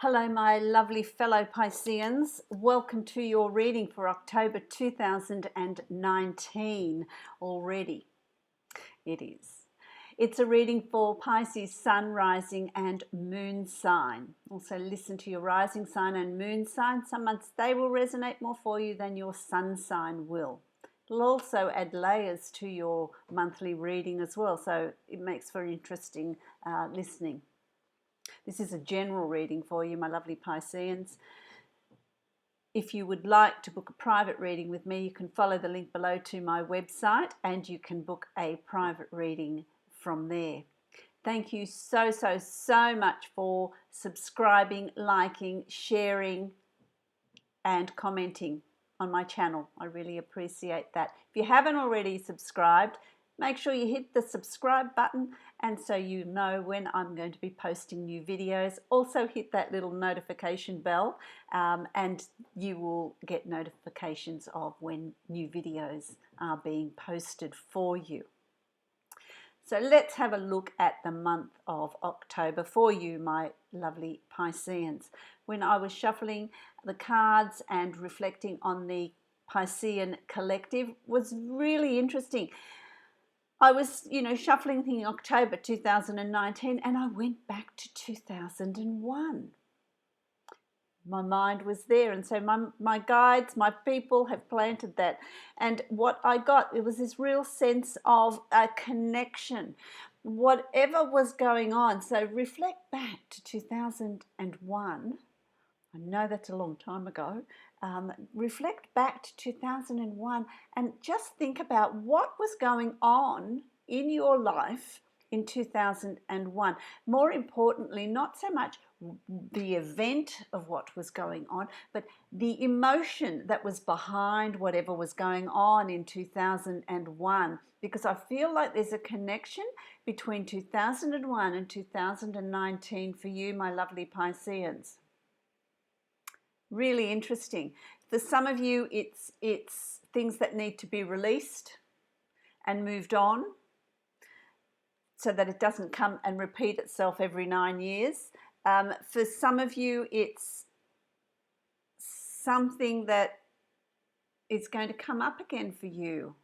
Hello, my lovely fellow Pisceans. Welcome to your reading for October 2019 already. It is. It's a reading for Pisces sun, rising and moon sign. Also listen to your rising sign and moon sign. Some months they will resonate more for you than your sun sign will. It'll also add layers to your monthly reading as well, so it makes for interesting listening. This is a general reading for you, my lovely Pisceans. If you would like to book a private reading with me, you can follow the link below to my website and you can book a private reading from there. Thank you so much for subscribing, liking, sharing and commenting on my channel. I really appreciate that. If you haven't already subscribed, make sure you hit the subscribe button and so you know when I'm going to be posting new videos. Also hit that little notification bell and you will get notifications of when new videos are being posted for you. So let's have a look at the month of October for you, my lovely Pisceans. When I was shuffling the cards and reflecting on the Piscean collective was really interesting. I was, shuffling thinking October 2019 and I went back to 2001. My mind was there, and so my guides, my people have planted that. And what I got, it was this real sense of a connection, whatever was going on. So reflect back to 2001. I know that's a long time ago. Reflect back to 2001 and just think about what was going on in your life in 2001. More importantly, not so much the event of what was going on, but the emotion that was behind whatever was going on in 2001, because I feel like there's a connection between 2001 and 2019 for you, my lovely Pisceans. Really interesting. For some of you, it's things that need to be released and moved on so that it doesn't come and repeat itself every 9 years. For some of you, it's something that is going to come up again for you.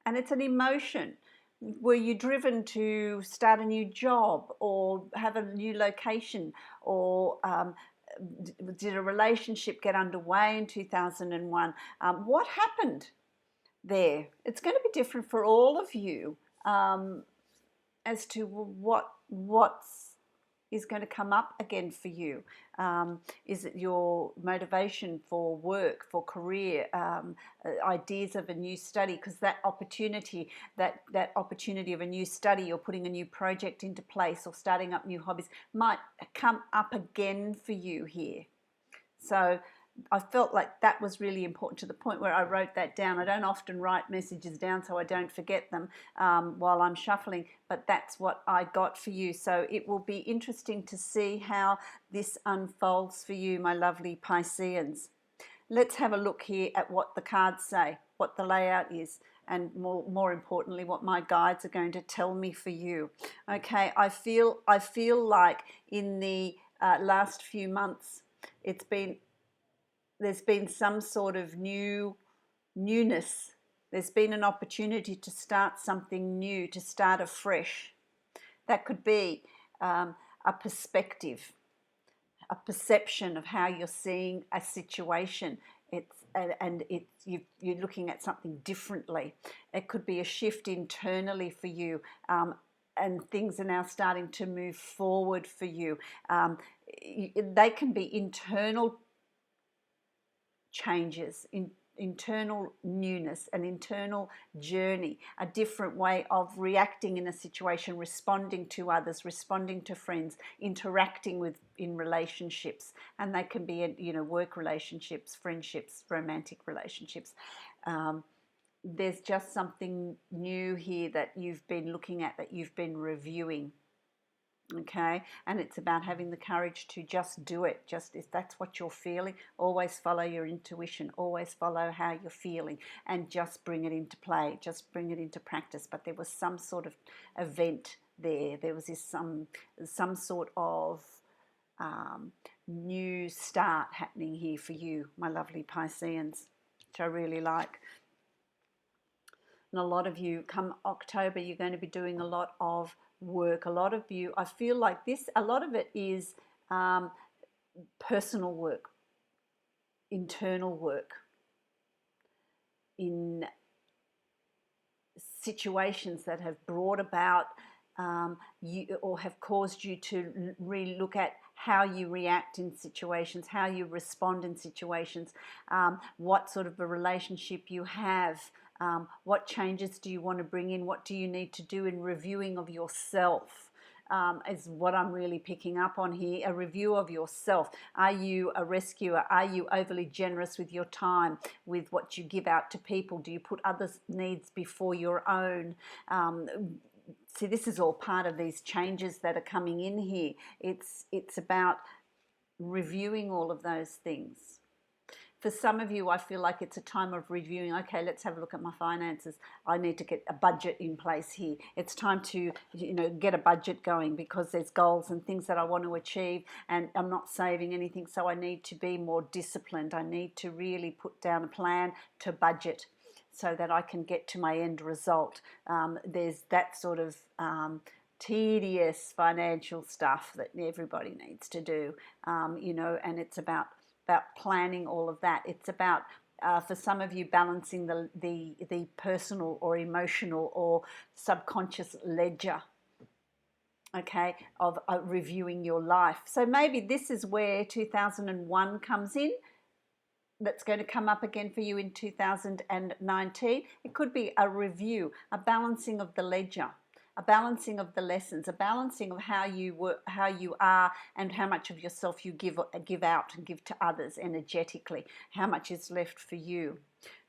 And it's an emotion. Were you driven to start a new job or have a new location, or did a relationship get underway in 2001? What happened there? It's going to be different for all of you as to what is going to come up again for you. Is it your motivation for work, for career, ideas of a new study? Because that opportunity of a new study or putting a new project into place or starting up new hobbies might come up again for you here. So I felt like that was really important, to the point where I wrote that down. I don't often write messages down so I don't forget them while I'm shuffling, but that's what I got for you. So it will be interesting to see how this unfolds for you, my lovely Pisceans. Let's have a look here at what the cards say, what the layout is, and more importantly, what my guides are going to tell me for you. Okay, I feel like in the last few months, there's been some sort of newness. There's been an opportunity to start something new, to start afresh. That could be a perspective, a perception of how you're seeing a situation. You're looking at something differently. It could be a shift internally for you, and things are now starting to move forward for you. They can be internal changes, internal newness, an internal journey, a different way of reacting in a situation, responding to others, responding to friends, interacting in relationships. And they can be, work relationships, friendships, romantic relationships. There's just something new here that you've been looking at, that you've been reviewing. Okay, and it's about having the courage to just do it. Just if that's what you're feeling, always follow your intuition, always follow how you're feeling, and just bring it into play, just bring it into practice. But there was some sort of event there. There was this some sort of new start happening here for you, my lovely Pisceans, which I really like. And a lot of you, come October, you're going to be doing a lot of work. A lot of you, I feel like this, a lot of it is personal work, internal work, in situations that have brought about you, or have caused you to really look at how you react in situations, how you respond in situations, what sort of a relationship you have, what changes do you want to bring in, what do you need to do in reviewing of yourself. Is what I'm really picking up on here, a review of yourself. Are you a rescuer? Are you overly generous with your time, with what you give out to people? Do you put others' needs before your own? See, this is all part of these changes that are coming in here. It's about reviewing all of those things. For some of you, I feel like it's a time of reviewing. Okay, let's have a look at my finances. I need to get a budget in place here. It's time to, get a budget going, because there's goals and things that I want to achieve, and I'm not saving anything, so I need to be more disciplined. I need to really put down a plan to budget so that I can get to my end result. There's that sort of tedious financial stuff that everybody needs to do, and it's about planning all of that. It's about, for some of you, balancing the personal or emotional or subconscious ledger, okay, of reviewing your life. So maybe this is where 2001 comes in. That's going to come up again for you in 2019. It could be a review, a balancing of the ledger, a balancing of the lessons, a balancing of how you are, and how much of yourself you give out and give to others energetically, how much is left for you.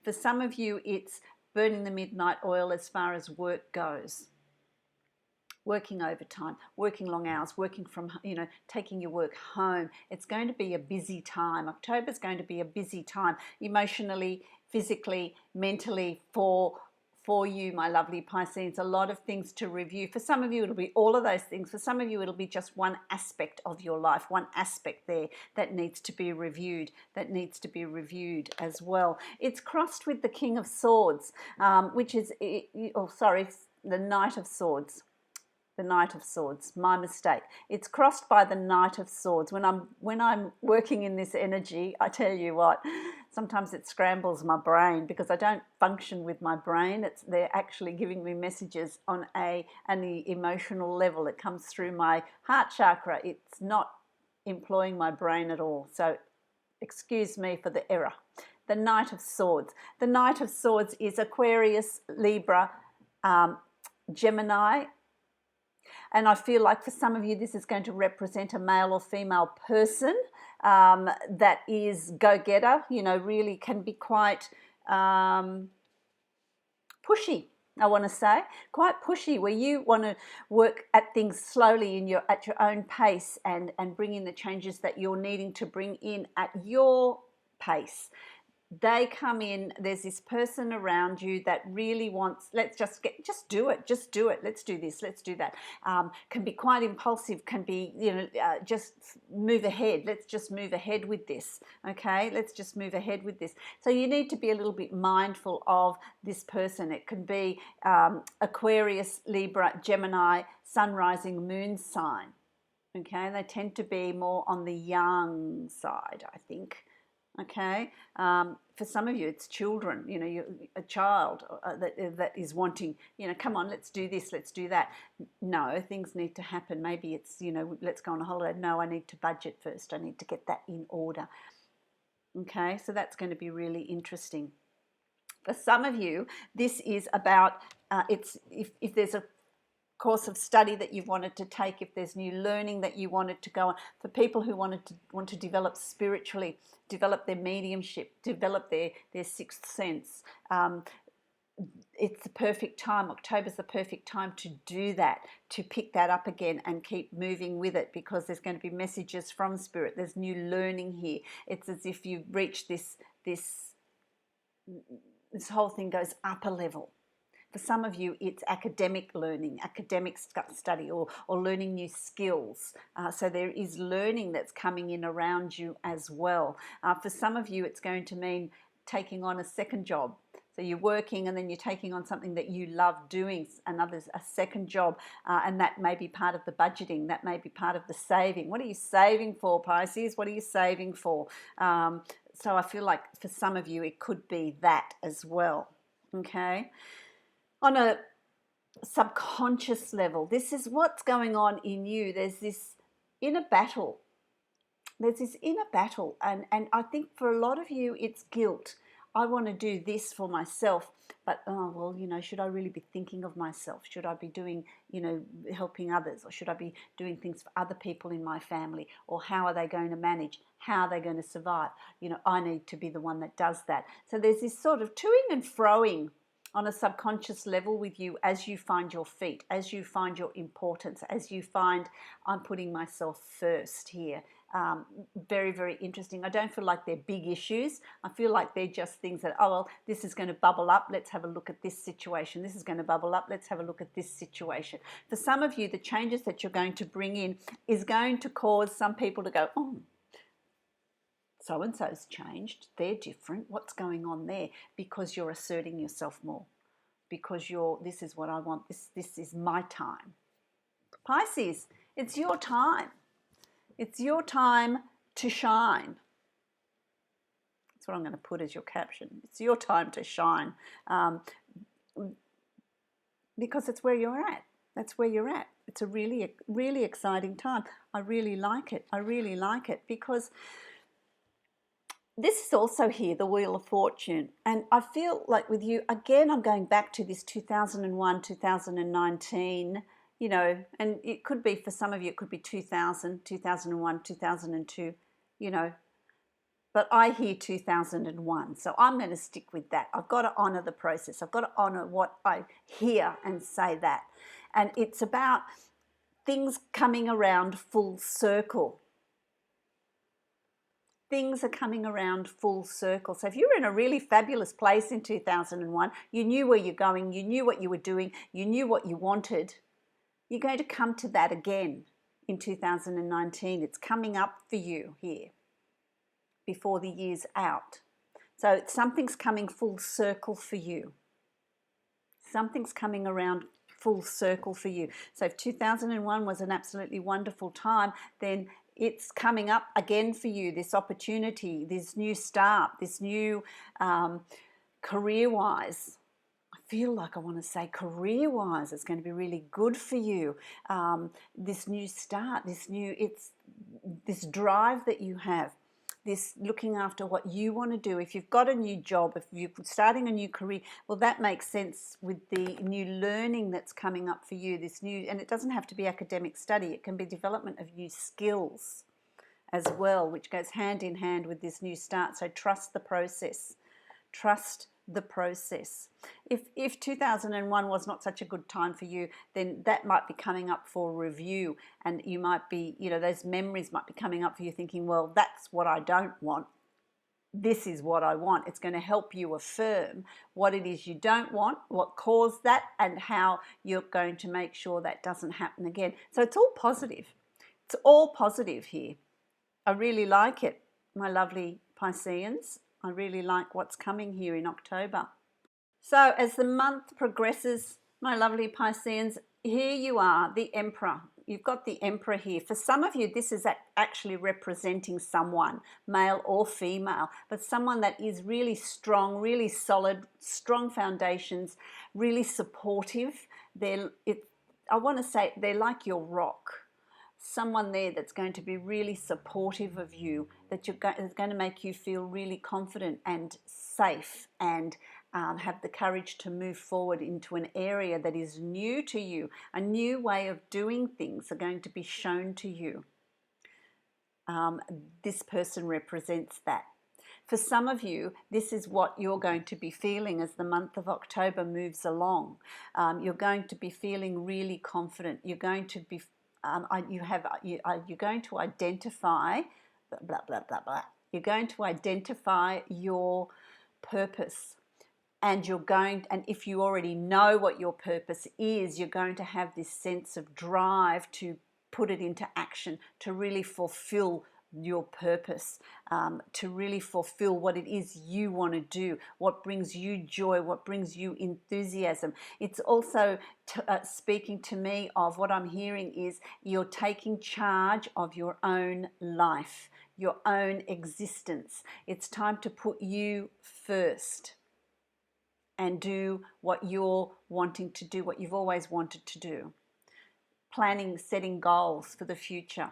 For some of you, it's burning the midnight oil as far as work goes. Working overtime, working long hours, working from, taking your work home. It's going to be a busy time. October's going to be a busy time, emotionally, physically, mentally, for you, my lovely Pisces. A lot of things to review. For some of you, it'll be all of those things. For some of you, it'll be just one aspect of your life, one aspect there that needs to be reviewed, as well. It's crossed with the King of Swords, which is, the Knight of Swords. The Knight of Swords, my mistake. It's crossed by the Knight of Swords. When I'm working in this energy, I tell you what, sometimes it scrambles my brain, because I don't function with my brain. They're actually giving me messages on the emotional level. It comes through my heart chakra. It's not employing my brain at all. So excuse me for the error. The Knight of Swords. The Knight of Swords is Aquarius, Libra, Gemini. And I feel like for some of you, this is going to represent a male or female person that is go-getter, really can be quite pushy, I want to say. Quite pushy, where you want to work at things slowly at your own pace, and bring in the changes that you're needing to bring in at your pace. They come in, there's this person around you that really wants, just do it, let's do this, let's do that. Can be quite impulsive, can be, just move ahead, let's just move ahead with this, okay? Let's just move ahead with this. So you need to be a little bit mindful of this person. It can be Aquarius, Libra, Gemini, Sun, Rising, Moon sign, okay? They tend to be more on the young side, I think. Okay, for some of you, it's children. A child that is wanting. Come on, let's do this, let's do that. No, things need to happen. Maybe it's let's go on a holiday. No, I need to budget first. I need to get that in order. Okay, so that's going to be really interesting. For some of you, this is about if there's a course of study that you've wanted to take, if there's new learning that you wanted to go on, for people who want to develop spiritually, develop their mediumship, develop their sixth sense, it's the perfect time. October's the perfect time to do that, to pick that up again and keep moving with it, because there's going to be messages from Spirit. There's new learning here. It's as if you've reached this whole thing goes up a level. For some of you, it's academic learning, academic study, or learning new skills. So there is learning that's coming in around you as well. For some of you, it's going to mean taking on a second job. So you're working and then you're taking on something that you love doing, a second job, and that may be part of the budgeting, that may be part of the saving. What are you saving for, Pisces? What are you saving for? So I feel like for some of you, it could be that as well, okay? On a subconscious level, this is what's going on in you. There's this inner battle. And I think for a lot of you, it's guilt. I want to do this for myself, but oh well, you know, should I really be thinking of myself? Should I be doing, you know, helping others, or should I be doing things for other people in my family? Or how are they going to manage? How are they going to survive? You know, I need to be the one that does that. So there's this sort of toing and froing on a subconscious level with you as you find your feet, as you find your importance, as you find I'm putting myself first here. Very, very interesting. I don't feel like they're big issues. I feel like they're just things that, oh, well, this is going to bubble up. Let's have a look at this situation. This is going to bubble up. Let's have a look at this situation. For some of you, the changes that you're going to bring in is going to cause some people to go, oh, so-and-so's changed. They're different. What's going on there? Because you're asserting yourself more. Because this is what I want. This is my time. Pisces, it's your time. It's your time to shine. That's what I'm going to put as your caption. It's your time to shine, because it's where you're at. That's where you're at. It's a really, really exciting time. I really like it. I really like it because this is also here, the Wheel of Fortune. And I feel like with you, again, I'm going back to this 2001, 2019, you know, and it could be for some of you, it could be 2000, 2001, 2002, you know, but I hear 2001. So I'm going to stick with that. I've got to honor the process. I've got to honor what I hear and say that. And it's about things coming around full circle. Things are coming around full circle. So if you were in a really fabulous place in 2001, you knew where you're going, you knew what you were doing, you knew what you wanted, you're going to come to that again in 2019. It's coming up for you here before the year's out. So something's coming full circle for you. Something's coming around full circle for you. So if 2001 was an absolutely wonderful time, then it's coming up again for you, this opportunity, this new start, this new career-wise. I feel like I want to say career-wise, it's going to be really good for you. This new start, this drive that you have, this looking after what you want to do. If you've got a new job, if you're starting a new career, well, that makes sense with the new learning that's coming up for you, and it doesn't have to be academic study. It can be development of new skills as well, which goes hand in hand with this new start. So trust the process. Trust the process. If 2001 was not such a good time for you, then that might be coming up for review, and you might be, you know, those memories might be coming up for you thinking, well, that's what I don't want. This is what I want. It's going to help you affirm what it is you don't want, what caused that, and how you're going to make sure that doesn't happen again. So it's all positive. It's all positive here. I really like it, my lovely Pisceans. I really like what's coming here in October. So as the month progresses, my lovely Pisceans, here you are, the Emperor. You've got the Emperor here. For some of you, this is actually representing someone, male or female, but someone that is really strong, really solid, strong foundations, really supportive. I want to say they're like your rock. Someone there that's going to be really supportive of you, that is going to make you feel really confident and safe, and have the courage to move forward into an area that is new to you. A new way of doing things are going to be shown to you. This person represents that. For some of you, this is what you're going to be feeling as the month of October moves along. You're going to be feeling really confident. You're going to be you're going to identify blah, blah, blah, blah. You're going to identify your purpose, and if you already know what your purpose is, you're going to have this sense of drive to put it into action, to really fulfill your purpose, to really fulfill what it is you want to do, what brings you joy, what brings you enthusiasm. It's also speaking to me of what I'm hearing is you're taking charge of your own life, your own existence. It's time to put you first and do what you're wanting to do, what you've always wanted to do. Planning, setting goals for the future,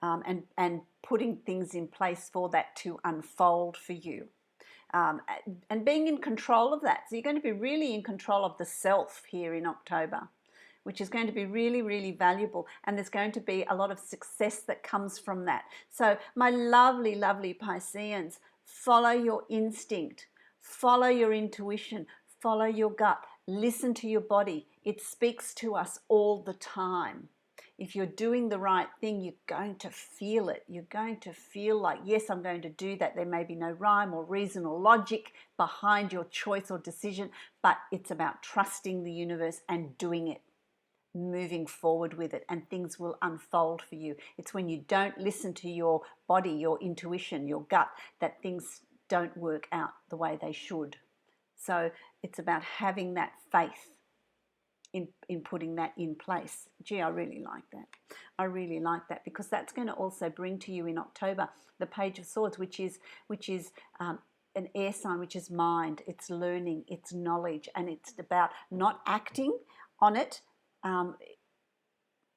and putting things in place for that to unfold for you. And being in control of that. So you're going to be really in control of the self here in October, which is going to be really, really valuable. And there's going to be a lot of success that comes from that. So my lovely, lovely Pisceans, follow your instinct, follow your intuition, follow your gut, listen to your body. It speaks to us all the time. If you're doing the right thing, you're going to feel it. You're going to feel like, yes, I'm going to do that. There may be no rhyme or reason or logic behind your choice or decision, but it's about trusting the universe and doing it, moving forward with it, and things will unfold for you. It's when you don't listen to your body, your intuition, your gut, that things don't work out the way they should. So it's about having that faith in putting that in place. Gee, I really like that. I really like that, because that's going to also bring to you in October the Page of Swords, which is an air sign, which is mind. It's learning, it's knowledge, and it's about not acting on it,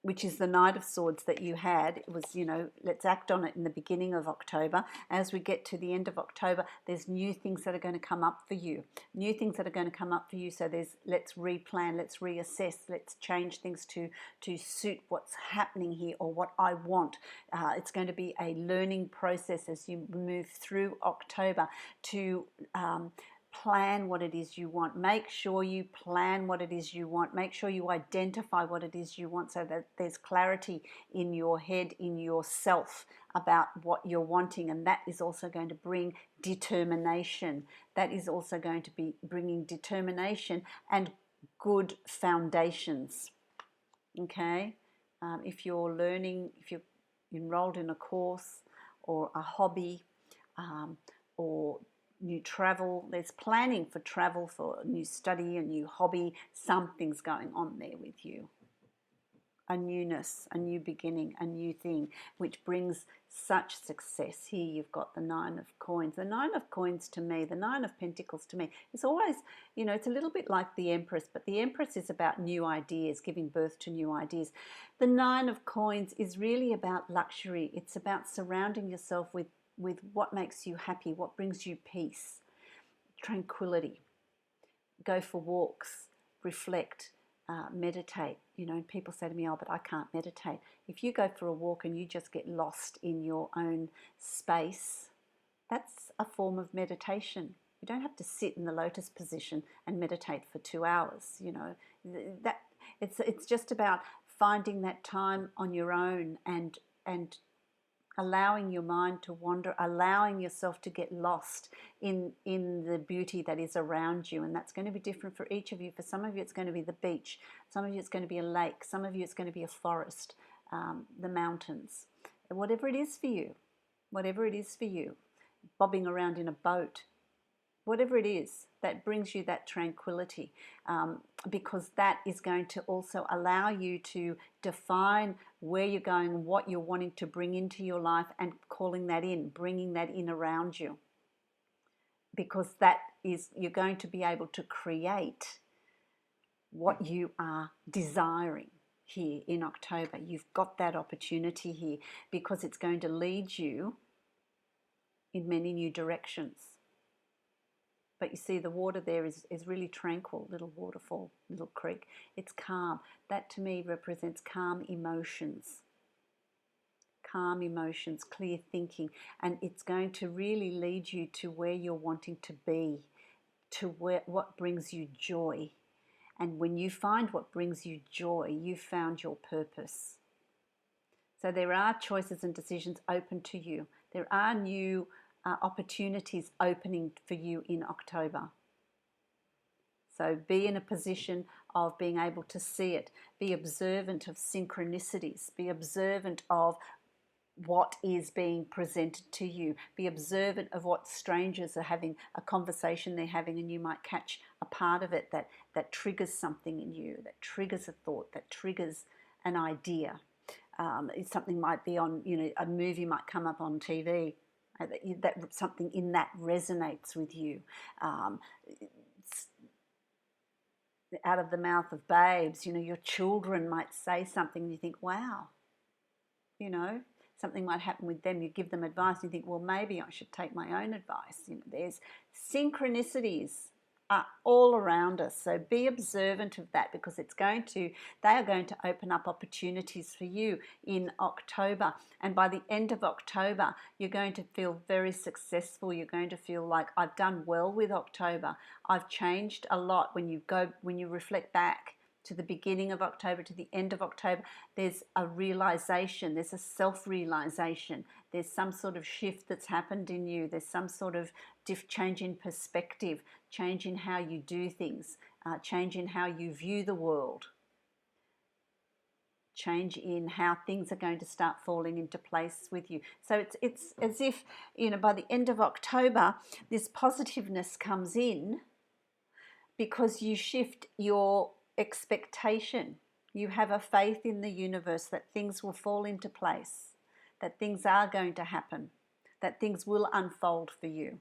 which is the Knight of Swords that you had. It was, let's act on it in the beginning of October. As we get to the end of October, there's new things that are going to come up for you. New things that are going to come up for you. So let's replan, let's reassess, let's change things to suit what's happening here or what I want. It's going to be a learning process as you move through October to plan what it is you want. Make sure you plan what it is you want. Make sure you identify what it is you want, so that there's clarity in your head, in yourself, about what you're wanting. And that is also going to bring determination. That is also going to be bringing determination and good foundations. Okay? If you're learning, if you're enrolled in a course or a hobby, or new travel, there's planning for travel, for a new study, a new hobby, something's going on there with you. A newness, a new beginning, a new thing, which brings such success. Here you've got the Nine of Coins. The Nine of Coins to me, the Nine of Pentacles to me, it's always, it's a little bit like the Empress, but the Empress is about new ideas, giving birth to new ideas. The Nine of Coins is really about luxury. It's about surrounding yourself with what makes you happy, what brings you peace, tranquility. Go for walks, reflect, meditate. People say to me, oh, but I can't meditate. If you go for a walk and you just get lost in your own space, that's a form of meditation. You don't have to sit in the lotus position and meditate for 2 hours. That it's just about finding that time on your own and allowing your mind to wander, allowing yourself to get lost in the beauty that is around you. And that's going to be different for each of you. For some of you, it's going to be the beach. Some of you, it's going to be a lake. Some of you, it's going to be a forest, the mountains. Whatever it is for you, bobbing around in a boat, whatever it is that brings you that tranquility, because that is going to also allow you to define where you're going, what you're wanting to bring into your life, and calling that in, bringing that in around you. Because that is, you're going to be able to create what you are desiring here in October. You've got that opportunity here, because it's going to lead you in many new directions. But you see, the water there is really tranquil, little waterfall, little creek. It's calm. That to me represents calm emotions, clear thinking. And it's going to really lead you to where you're wanting to be, to what brings you joy. And when you find what brings you joy, you've found your purpose. So there are choices and decisions open to you. There are new opportunities opening for you in October. So be in a position of being able to see it. Be observant of synchronicities. Be observant of what is being presented to you. Be observant of what strangers are having, a conversation they're having, and you might catch a part of it that triggers something in you, that triggers a thought, that triggers an idea. Something might be on, a movie might come up on TV, that something in that resonates with you. Out of the mouth of babes, your children might say something and you think, wow, something might happen with them. You give them advice and you think, well, maybe I should take my own advice. There's synchronicities are all around us. So be observant of that, because they are going to open up opportunities for you in October. And by the end of October, you're going to feel very successful. You're going to feel like, I've done well with October. I've changed a lot. When you reflect back to the beginning of October, to the end of October, there's a realization, there's a self-realization, there's some sort of shift that's happened in you, there's some sort of change in perspective, change in how you do things, change in how you view the world, change in how things are going to start falling into place with you. So it's as if, by the end of October, this positiveness comes in because you shift your expectation. You have a faith in the universe that things will fall into place, that things are going to happen, that things will unfold for you.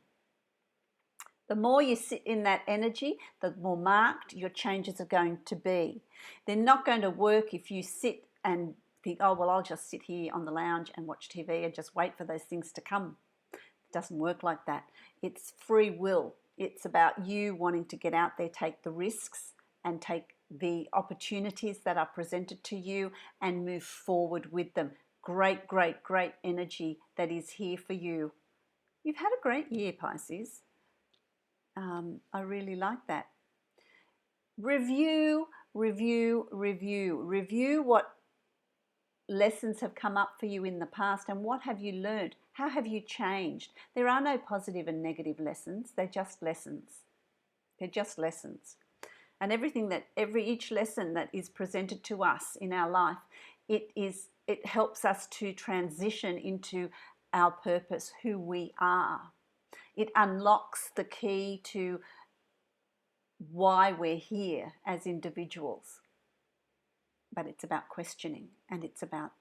The more you sit in that energy, the more marked your changes are going to be. They're not going to work if you sit and think, oh, well, I'll just sit here on the lounge and watch TV and just wait for those things to come. It doesn't work like that. It's free will. It's about you wanting to get out there, take the risks, and take the opportunities that are presented to you and move forward with them. Great, great, great energy that is here for you. You've had a great year, Pisces. I really like that. Review what lessons have come up for you in the past, and what have you learned? How have you changed? There are no positive and negative lessons. They're just lessons. They're just lessons. And each lesson that is presented to us in our life, it helps us to transition into our purpose, who we are. It unlocks the key to why we're here as individuals. But it's about questioning, and it's about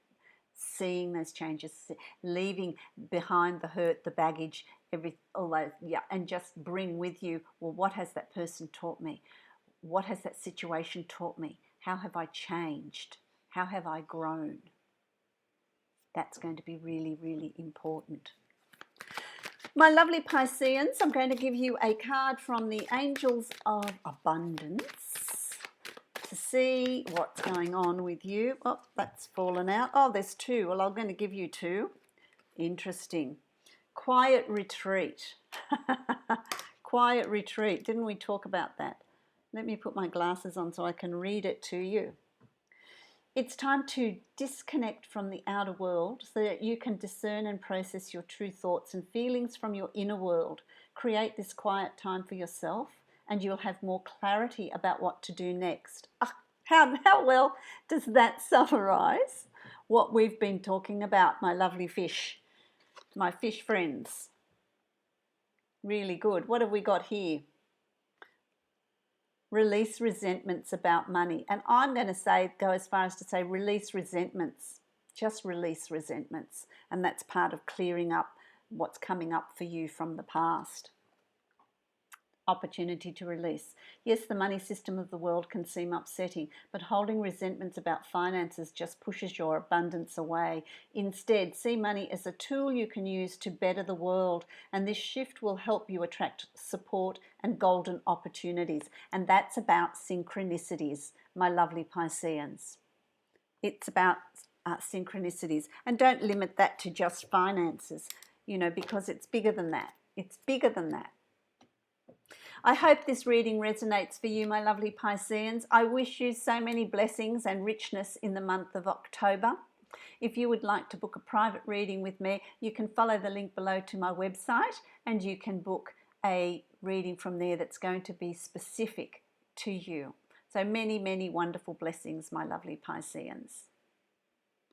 seeing those changes, leaving behind the hurt, the baggage, and just bring with you, well, what has that person taught me? What has that situation taught me? How have I changed? How have I grown? That's going to be really, really important. My lovely Pisceans, I'm going to give you a card from the Angels of Abundance to see what's going on with you. Oh, that's fallen out. Oh, there's two. Well, I'm going to give you two. Interesting. Quiet retreat. Quiet retreat. Didn't we talk about that? Let me put my glasses on so I can read it to you. It's time to disconnect from the outer world so that you can discern and process your true thoughts and feelings from your inner world. Create this quiet time for yourself, and you'll have more clarity about what to do next. How well does that summarize what we've been talking about, my lovely fish, my fish friends? Really good. What have we got here? Release resentments about money. And I'm going to go as far as to say release resentments. Just release resentments. And that's part of clearing up what's coming up for you from the past. Opportunity to release. Yes, the money system of the world can seem upsetting, but holding resentments about finances just pushes your abundance away. Instead, see money as a tool you can use to better the world, and this shift will help you attract support and golden opportunities. And that's about synchronicities, my lovely Pisceans. It's about synchronicities. And don't limit that to just finances, because it's bigger than that. It's bigger than that. I hope this reading resonates for you, my lovely Pisceans. I wish you so many blessings and richness in the month of October. If you would like to book a private reading with me, you can follow the link below to my website, and you can book a reading from there that's going to be specific to you. So many, many wonderful blessings, my lovely Pisceans.